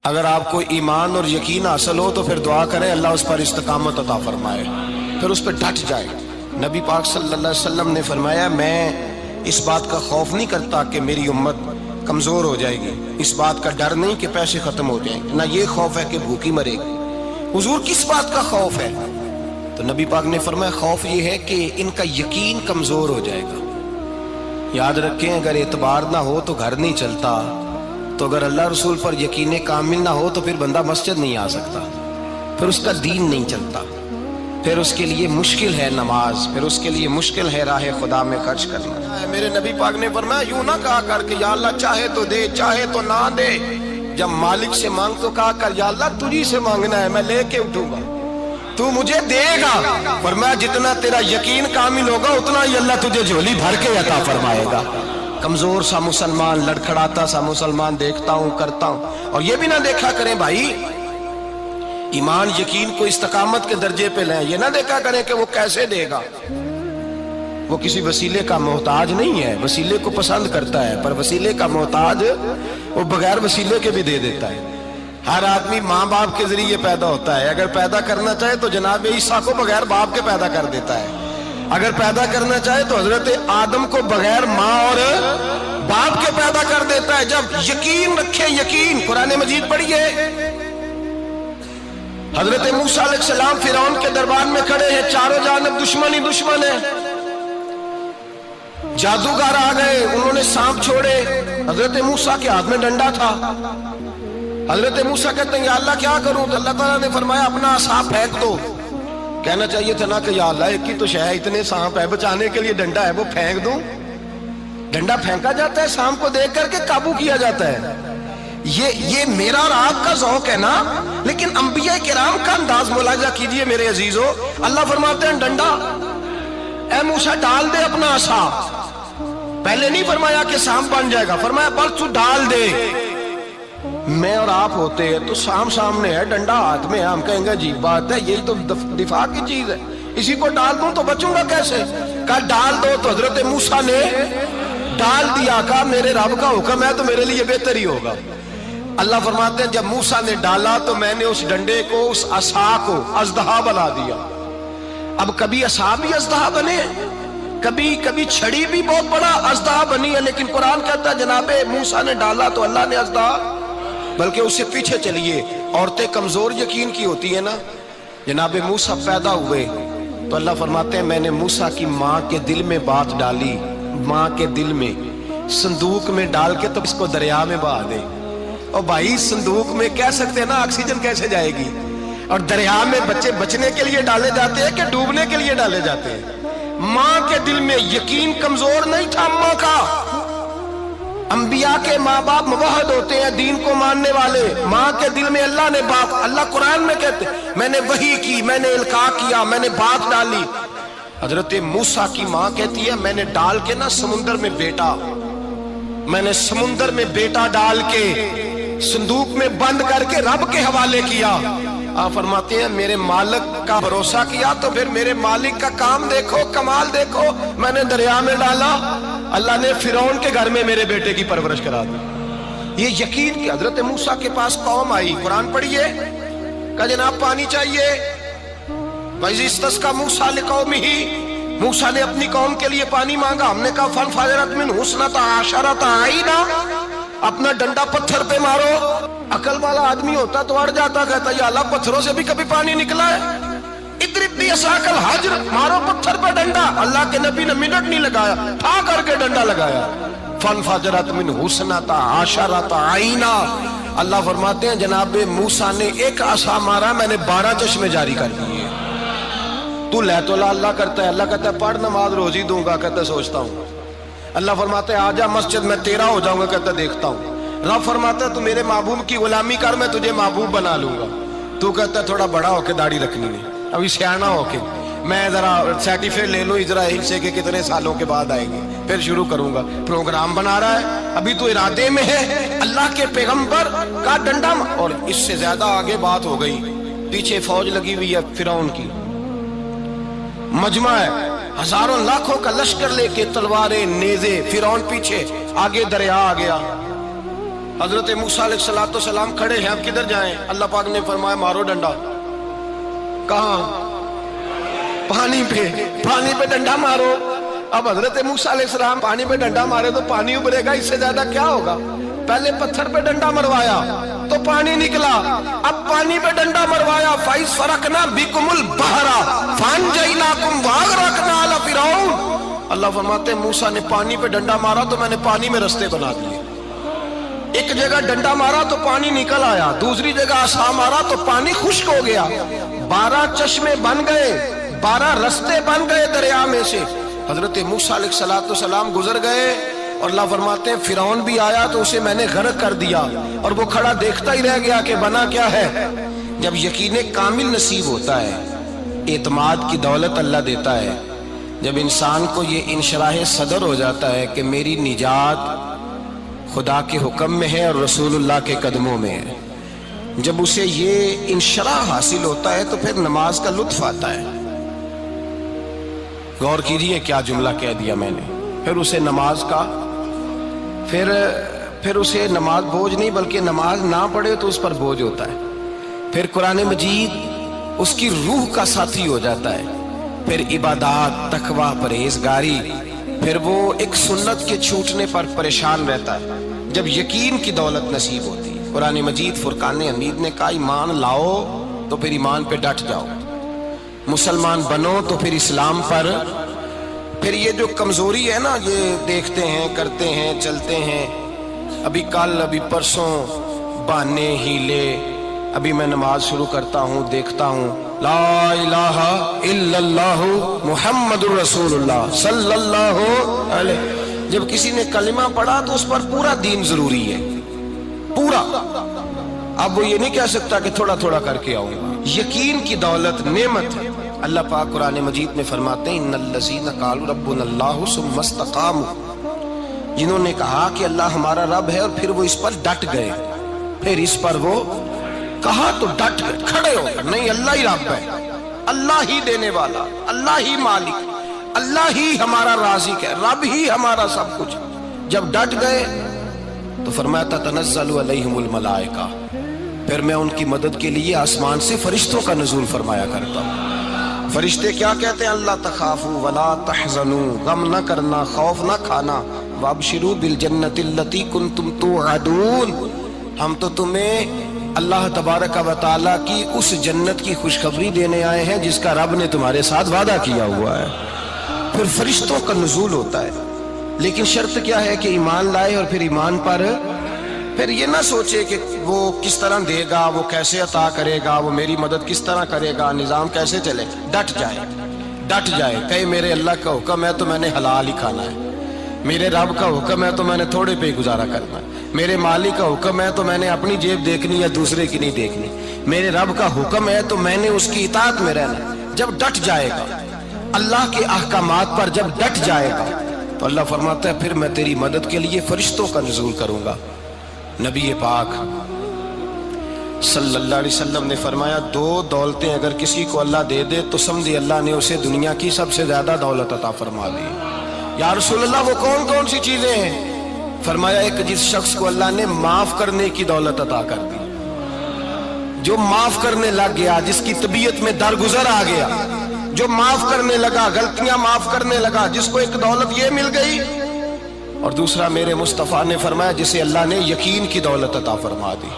اگر آپ کو ایمان اور یقین حاصل ہو تو پھر دعا کریں اللہ اس پر استقامت عطا فرمائے، پھر اس پہ ڈٹ جائے۔ نبی پاک صلی اللہ علیہ وسلم نے فرمایا میں اس بات کا خوف نہیں کرتا کہ میری امت کمزور ہو جائے گی، اس بات کا ڈر نہیں کہ پیسے ختم ہو جائیں، نہ یہ خوف ہے کہ بھوکی مرے گی۔ حضور کس بات کا خوف ہے؟ تو نبی پاک نے فرمایا خوف یہ ہے کہ ان کا یقین کمزور ہو جائے گا۔ یاد رکھیں اگر اعتبار نہ ہو تو گھر نہیں چلتا، تو اگر اللہ رسول پر یقین کامل نہ ہو تو پھر بندہ مسجد نہیں آ سکتا، پھر اس کا دین نہیں چلتا، پھر اس کے لیے مشکل ہے نماز، پھر اس کے لیے مشکل ہے راہ خدا میں خرچ کرنا۔ میرے نبی پاک نے فرمایا یوں نہ کہا کر کہ یا اللہ چاہے تو دے چاہے تو نہ دے، جب مالک سے مانگ تو کہا کر یا اللہ تجھی سے مانگنا ہے، میں لے کے اٹھوں گا، تو مجھے دے گا۔ فرمایا جتنا تیرا یقین کامل ہوگا اتنا ہی اللہ تجھے جھولی بھر کے عطا فرمائے گا۔ کمزور سا مسلمان، لڑکھڑاتا سا مسلمان دیکھتا ہوں کرتا ہوں، اور یہ بھی نہ دیکھا کریں بھائی ایمان یقین کو استقامت کے درجے پہ لیں، یہ نہ دیکھا کریں کہ وہ کیسے دے گا، وہ کسی وسیلے کا محتاج نہیں ہے، وسیلے کو پسند کرتا ہے، پر وسیلے کا محتاج وہ بغیر وسیلے کے بھی دے دیتا ہے۔ ہر آدمی ماں باپ کے ذریعے پیدا ہوتا ہے، اگر پیدا کرنا چاہے تو جناب عیسیٰ کو بغیر باپ کے پیدا کر دیتا ہے، اگر پیدا کرنا چاہے تو حضرت آدم کو بغیر ماں اور باپ کے پیدا کر دیتا ہے۔ جب یقین رکھیں، یقین قرآن مجید پڑھیے، حضرت موسیٰ علیہ السلام فرعون کے دربار میں کھڑے ہیں، چاروں جانب دشمن ہی دشمن ہے، جادوگر آ گئے، انہوں نے سانپ چھوڑے، حضرت موسیٰ کے ہاتھ میں ڈنڈا تھا، حضرت موسیٰ کہتے ہیں یا اللہ کیا کروں؟ تو اللہ تعالیٰ نے فرمایا اپنا عصا پھینک دو۔ کہنا چاہیے تھا نا کہ یا اللہ ایک ہی تو شے ہے، اتنے سانپ ہے، بچانے کے لیے ڈنڈا ہے وہ پھینک دوں؟ ڈنڈا پھینکا جاتا ہے، سانپ کو دیکھ کر کے قابو کیا جاتا ہے۔ یہ میرا اور آپ کا ذوق ہے نا، لیکن انبیاء کرام کا انداز ملاحظہ کیجئے میرے عزیزو۔ اللہ فرماتے ہیں ڈنڈا، اے موسیٰ ڈال دے اپنا عصا، پہلے نہیں فرمایا کہ سانپ بن جائے گا، فرمایا بس تو ڈال دے۔ میں اور آپ ہوتے ہیں تو سام سامنے ہے، ڈنڈا ہاتھ میں ہے، ہم کہیں گے عجیب بات ہے، یہی تو دفاع کی چیز ہے، اسی کو ڈال دوں تو بچوں گا کیسے؟ کہا ڈال دو، تو حضرت موسیٰ نے ڈال دیا، کہا میرے رب کا حکم ہے تو میرے لیے بہتر ہی ہوگا۔ اللہ فرماتے ہیں جب موسیٰ نے ڈالا تو میں نے اس ڈنڈے کو، اس عصا کو اژدہا بنا دیا۔ اب کبھی عصا بھی اژدہا بنے، کبھی چھڑی بھی بہت بڑا اژدہا بنی ہے، لیکن قرآن کہتا ہے جناب موسیٰ نے ڈالا تو اللہ نے اژدہا، بلکہ اس سے پیچھے چلیے، عورتیں کمزور یقین کی ہوتی ہیں نا، جناب موسیٰ پیدا ہوئے تو اللہ فرماتے ہیں میں نے موسیٰ کی ماں کے دل میں بات ڈالی، ماں کے دل میں، صندوق میں ڈال کے تو اس کو دریا میں بہا دے۔ اور بھائی صندوق میں کہہ سکتے ہیں نا آکسیجن کیسے جائے گی، اور دریا میں بچے بچنے کے لیے ڈالے جاتے ہیں کہ ڈوبنے کے لیے ڈالے جاتے ہیں؟ ماں کے دل میں یقین کمزور نہیں تھا ماں کا۔ انبیاء کے ماں باپ موحد ہوتے ہیں، دین کو ماننے والے، ماں کے دل میں اللہ نے بات، اللہ قرآن میں کہتے میں نے وحی کی، میں نے القاء کیا، میں نے بات ڈالی۔ حضرت موسیٰ کی ماں کہتی ہے میں نے ڈال کے نا سمندر میں بیٹا، میں نے سمندر میں بیٹا ڈال کے صندوق میں بند کر کے رب کے حوالے کیا۔ آپ فرماتے ہیں میرے مالک کا بھروسہ کیا تو پھر میرے مالک کا کام دیکھو، کمال دیکھو، میں نے دریا میں ڈالا، اللہ نے فرعون کے گھر میں میرے بیٹے کی پرورش کرا دی۔ یہ یقین کہ حضرت موسیٰ کے پاس قوم آئی، قرآن پڑھیے، کہا جناب پانی چاہیے، وَإِذِ اسْتَسْقَىٰ مُوسَىٰ لِقَوْمِهِ، موسیٰ نے اپنی قوم کے لیے پانی مانگا، ہم نے کہا فَانْفَجَرَتْ مِنْهُ اثْنَتَا عَشَرَةَ عَيْنًا، اپنا ڈنڈا پتھر پہ مارو۔ عقل والا آدمی ہوتا تو اڑ جاتا، کہتا یا اللہ پتھروں سے بھی کبھی پانی نکلا ہے؟ اضرب بعصاک الحجر، مارو پتھر پہ ڈنڈا۔ اللہ کے نبی نے منٹ نہیں لگایا، تھا کر کے ڈنڈا لگایا، فَانْفَجَرَتْ مِنْهُ اثْنَتَا عَشَرَةَ عَيْنًا۔ اللہ فرماتے ہیں جناب موسیٰ نے ایک عصا مارا، میں نے 12 چشمے جاری کر دیے۔ تو لے تو اللہ کرتا ہے، اللہ کہتا ہے پڑھ نماز روزی دوں گا، کہتا ہے سوچتا ہوں۔ اللہ فرماتا ہے آجا مسجد میں تیرا ہو جاؤں گا، کہتا ہے دیکھتا ہوں۔ رب فرماتا ہے تو میرے محبوب کی غلامی کر، میں تجھے محبوب بنا لوں گا۔ تو کہتا ہے تھوڑا بڑا ہو کے داڑھی رکھنی ہے، ابھی سیانا ہو کے میں ذرا سرٹیفکیٹ لے لوں اسرائیل سے کہ کتنے سالوں کے بعد آئیں گے، پھر شروع کروں گا۔ پروگرام بنا رہا ہے، ابھی تو ارادے میں ہے۔ اللہ کے پیغمبر کا ڈنڈا، اور اس سے زیادہ آگے بات ہو گئی، پیچھے فوج لگی ہوئی ہے فرعون کی، مجمع ہے، ہزاروں لاکھوں کا لشکر لے کے، تلواریں نیزے، فرعون پیچھے، آگے دریا آ گیا۔ حضرت موسیٰ علیہ السلام کھڑے ہیں، اب کدھر جائیں؟ اللہ پاک نے فرمایا مارو ڈنڈا۔ کہاں؟ پانی پہ ڈنڈا مارو۔ اب حضرت موسیٰ علیہ السلام پانی پہ ڈنڈا مارے تو پانی ابھرے گا، اس سے زیادہ کیا ہوگا؟ پہلے پتھر پہ ڈنڈا مروایا تو پانی نکلا، اب پانی پہ ڈنڈا مروایا، فَإِذْ فَرَقْنَا بِكُمُ الْبَحْرَ فَأَنْجَيْنَاكُمْ وَأَغْرَقْنَا آلَ فِرْعَوْنَ۔ اللہ فرماتے ہیں موسیٰ نے پانی پہ ڈنڈا مارا تو میں نے پانی میں رستے بنا دیے۔ ایک جگہ ڈنڈا مارا تو پانی نکل آیا، دوسری جگہ عصا مارا تو پانی خشک ہو گیا، 12 چشمے بن گئے، 12 رستے بن گئے دریا میں سے۔ حضرت موسیٰ علیہ السلام گزر گئے اور اللہ فرماتے ہیں فرعون بھی آیا تو اسے میں نے غرق کر دیا، اور وہ کھڑا دیکھتا ہی رہ گیا کہ بنا کیا ہے۔ جب یقین کامل نصیب ہوتا ہے، اعتماد کی دولت اللہ دیتا ہے، جب انسان کو یہ انشراح صدر ہو جاتا ہے کہ میری نجات خدا کے حکم میں ہے اور رسول اللہ کے قدموں میں ہے، جب اسے یہ انشراح حاصل ہوتا ہے تو پھر نماز کا لطف آتا ہے۔ غور کیجئے کیا جملہ کہہ دیا میں نے۔ پھر اسے نماز کا پھر اسے نماز بوجھ نہیں، بلکہ نماز نہ پڑھے تو اس پر بوجھ ہوتا ہے۔ پھر قرآن مجید اس کی روح کا ساتھی ہو جاتا ہے، پھر عبادات، تقوی، پرہیزگاری، پھر وہ ایک سنت کے چھوٹنے پر پریشان رہتا ہے جب یقین کی دولت نصیب ہوتی ہے۔ قرآن مجید فرقان حمید نے کہا ایمان لاؤ تو پھر ایمان پہ ڈٹ جاؤ، مسلمان بنو تو پھر اسلام پر۔ پھر یہ جو کمزوری ہے نا، یہ دیکھتے ہیں، کرتے ہیں، چلتے ہیں، ابھی کل ابھی پرسوں بہانے ہیلے، ابھی میں نماز شروع کرتا ہوں، دیکھتا ہوں لا الہ الا اللہ محمد الرسول اللہ صلی اللہ علیہ۔ جب کسی نے کلمہ پڑھا تو اس پر پورا دین ضروری ہے، پورا۔ اب وہ یہ نہیں کہہ سکتا کہ تھوڑا تھوڑا کر کے آؤں گا۔ یقین کی دولت نعمت ہے۔ اللہ پاک قرآن مجید میں فرماتے ہیں ان الذین قالوا ربنا اللہ ثم استقاموا، جنہوں نے کہا کہ اللہ ہمارا رب ہے اور پھر وہ اس پر ڈٹ گئے، پھر اس پر وہ کہا تو ڈٹ گئے، کھڑے ہو گئے، نہیں اللہ ہی رب ہے، اللہ ہی دینے والا، اللہ ہی مالک، اللہ ہی ہمارا رازق ہے، رب ہی ہمارا سب کچھ۔ جب ڈٹ گئے تو فرمایا تتنزل علیہم الملائکہ، پھر میں ان کی مدد کے لیے آسمان سے فرشتوں کا نزول فرمایا کرتا ہوں۔ فرشتے کیا کہتے ہیں؟ اللہ تخافوا ولا تحزنوا، غم نہ کرنا، خوف نہ کھانا، وابشروا بالجنۃ التی کنتم توعدون، ہم تو تمہیں اللہ تبارک و تعالیٰ کی اس جنت کی خوشخبری دینے آئے ہیں جس کا رب نے تمہارے ساتھ وعدہ کیا ہوا ہے۔ پھر فرشتوں کا نزول ہوتا ہے، لیکن شرط کیا ہے کہ ایمان لائے، اور پھر ایمان پر پھر یہ نہ سوچے کہ وہ کس طرح دے گا، وہ کیسے عطا کرے گا، وہ میری مدد کس طرح کرے گا، نظام کیسے چلے۔ ڈٹ جائے، کہے میرے اللہ کا حکم ہے تو میں نے حلال ہی کھانا ہے، میرے رب کا حکم ہے تو میں نے تھوڑے پہ گزارا کرنا ہے، میرے مالک کا حکم ہے تو میں نے اپنی جیب دیکھنی یا دوسرے کی نہیں دیکھنی، میرے رب کا حکم ہے تو میں نے اس کی اطاعت میں رہنا۔ جب ڈٹ جائے گا اللہ کے احکامات پر، جب ڈٹ جائے گا تو اللہ فرماتا ہے پھر میں تیری مدد کے لیے فرشتوں کا نزول کروں گا۔ نبی پاک صلی اللہ علیہ وسلم نے فرمایا 2 دولتیں اگر کسی کو اللہ دے دے تو سمجھے اللہ نے اسے دنیا کی سب سے زیادہ دولت عطا فرما دی۔ یا رسول اللہ وہ کون کون سی چیزیں ہیں؟ فرمایا ایک جس شخص کو اللہ نے معاف کرنے کی دولت عطا کر دی، جو معاف کرنے لگ گیا، جس کی طبیعت میں درگزر آ گیا، جو معاف کرنے لگا، غلطیاں معاف کرنے لگا، جس کو ایک دولت یہ مل گئی۔ اور دوسرا میرے مصطفیٰ نے فرمایا جسے اللہ نے یقین کی دولت عطا فرما دی،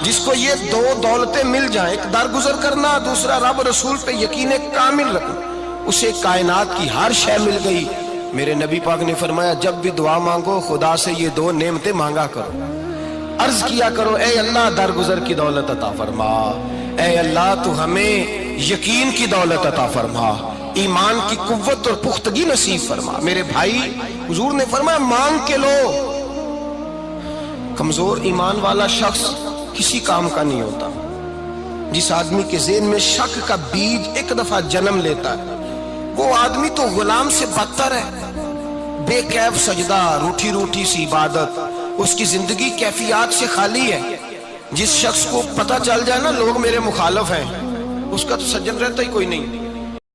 جس کو یہ 2 دولتیں مل جائیں، ایک درگزر کرنا، دوسرا رب رسول پہ یقین کامل رکھنا، اسے کائنات کی ہر شے مل گئی۔ میرے نبی پاک نے فرمایا جب بھی دعا مانگو خدا سے یہ 2 نعمتیں مانگا کرو، عرض کیا کرو اے اللہ درگزر کی دولت عطا فرما، اے اللہ تو ہمیں یقین کی دولت عطا فرما، ایمان کی قوت اور پختگی نصیب فرما۔ میرے بھائی حضور نے فرمایا مانگ کے لو۔ کمزور ایمان والا شخص کسی کام کا نہیں ہوتا۔ جس آدمی کے ذہن میں شک کا بیج ایک دفعہ جنم لیتا ہے وہ آدمی تو غلام سے بدتر ہے۔ بے کیف سجدہ، روٹھی روٹھی سی عبادت، اس کی زندگی کیفیات سے خالی ہے۔ جس شخص کو پتہ چل جائے نا لوگ میرے مخالف ہیں، اس کا تو سجن رہتا ہی کوئی نہیں۔